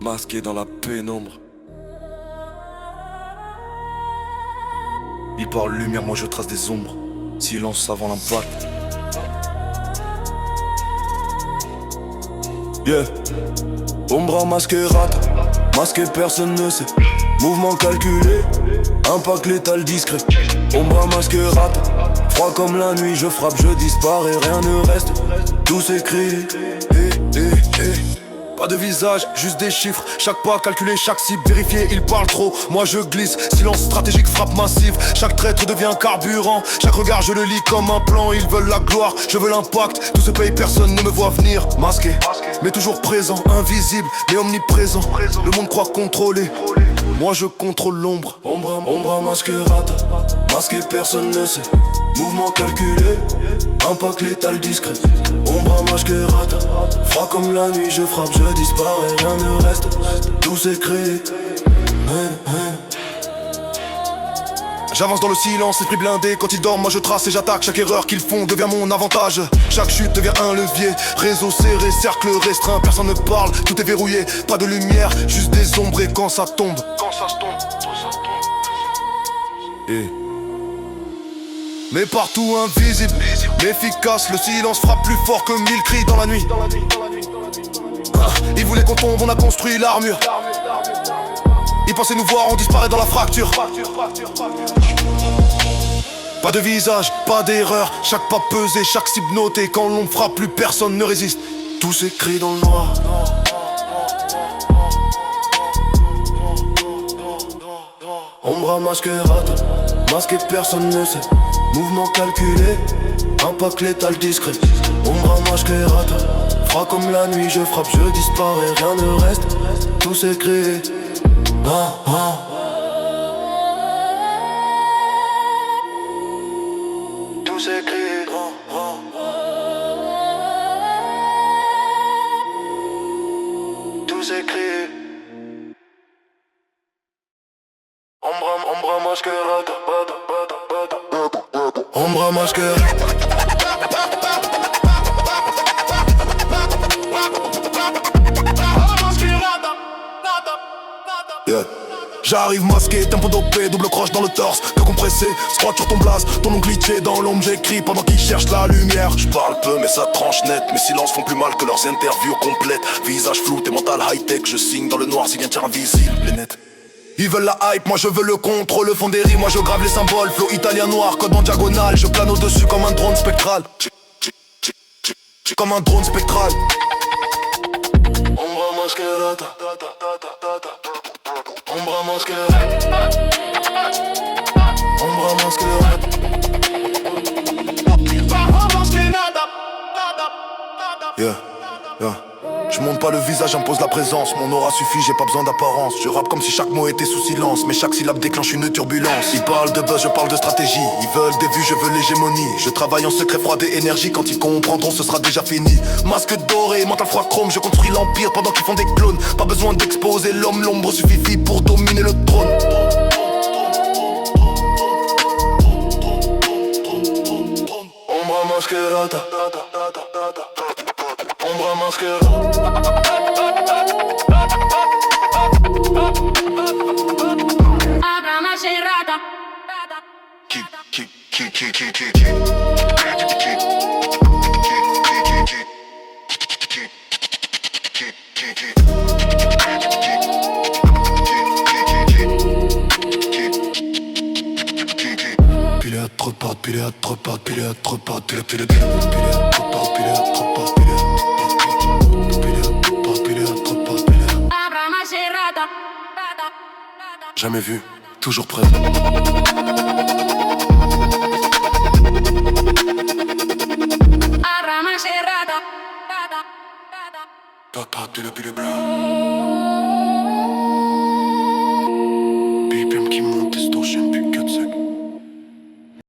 masqué dans la pénombre. Il parle lumière, moi je trace des ombres. Silence avant l'impact. Yeah. Ombre masquerade, masqué personne ne sait. Mouvement calculé, impact létal discret. Ombre masquerade, froid comme la nuit, je frappe, je disparais, rien ne reste. Tout s'écrit. Pas de visage, juste des chiffres. Chaque pas calculé, chaque cible vérifié, il parle trop. Moi je glisse, silence stratégique, frappe massive. Chaque traître devient carburant. Chaque regard je le lis comme un plan. Ils veulent la gloire, je veux l'impact. Tout se paye, personne ne me voit venir. Masqué, mais toujours présent, invisible, mais omniprésent. Le monde croit contrôler. Moi je contrôle l'ombre. Ombre masquerade, masqué personne ne sait. Mouvement calculé, impact létal discret. Ombre masquerade, froid comme la nuit, je frappe, je disparais, rien ne reste. Tout s'écrit. J'avance dans le silence, esprit blindé. Quand ils dorment, moi je trace et j'attaque. Chaque erreur qu'ils font devient mon avantage. Chaque chute devient un levier. Réseau serré, cercle restreint. Personne ne parle, tout est verrouillé. Pas de lumière, juste des ombres. Et quand ça tombe, mais partout invisible, efficace. Le silence frappe plus fort que 1000 cris dans la nuit. Ils voulaient qu'on tombe, on a construit l'armure. Ils pensaient nous voir, on disparaît dans la fracture. Pas de visage, pas d'erreur. Chaque pas pesé, chaque cible notée. Quand l'on frappe, plus personne ne résiste. Tout s'écrit dans le noir. Ombre masquerade, masqué personne ne sait. Mouvement calculé, impact létal discret. Ombre masquerade, froid comme la nuit, je frappe, je disparais, rien ne reste. Tout s'écrit. Tout s'écrit. Tout s'écrit. Ombre masquerade. Ombre masquerade. Yeah. J'arrive masqué, tempo dopé, double croche dans le torse. Que compressé, squat sur ton blaze. Ton nom glitché dans l'ombre, j'écris pendant qu'ils cherchent la lumière. J'parle peu mais ça tranche net. Mes silences font plus mal que leurs interviews complètes. Visage flou, t'es mental high-tech. Je signe dans le noir si bien tiens invisible, les nets. Ils veulent la hype, moi je veux le contrôle. Le fond des rimes, moi je grave les symboles. Flow italien noir, code en diagonale. Je plane au-dessus comme un drone spectral. Comme un drone spectral. Ombre masquerade. Ombre masquerade. Ombre masquerade. Yeah, yeah. Je monte pas le visage, j'impose la présence. Mon aura suffit, j'ai pas besoin d'apparence. Je rappe comme si chaque mot était sous silence. Mais chaque syllabe déclenche une turbulence. Ils parlent de buzz, je parle de stratégie. Ils veulent des vues, je veux l'hégémonie. Je travaille en secret, froid et énergie. Quand ils comprendront, ce sera déjà fini. Masque doré, mental froid chrome. Je construis l'empire pendant qu'ils font des clones. Pas besoin d'exposer l'homme, l'ombre suffit pour dominer le trône. Ombre masquerade. Ombre masquerade. Abra masquerada. Pile à trop pas, pile à trop pas, pile à trop pas, pile à trop pas, pile à trop pas, pile à trop pas, pile à trop pas. Abra masquerada. Jamais vu, toujours prêt. Abra masquerada. Papa, pile blanc.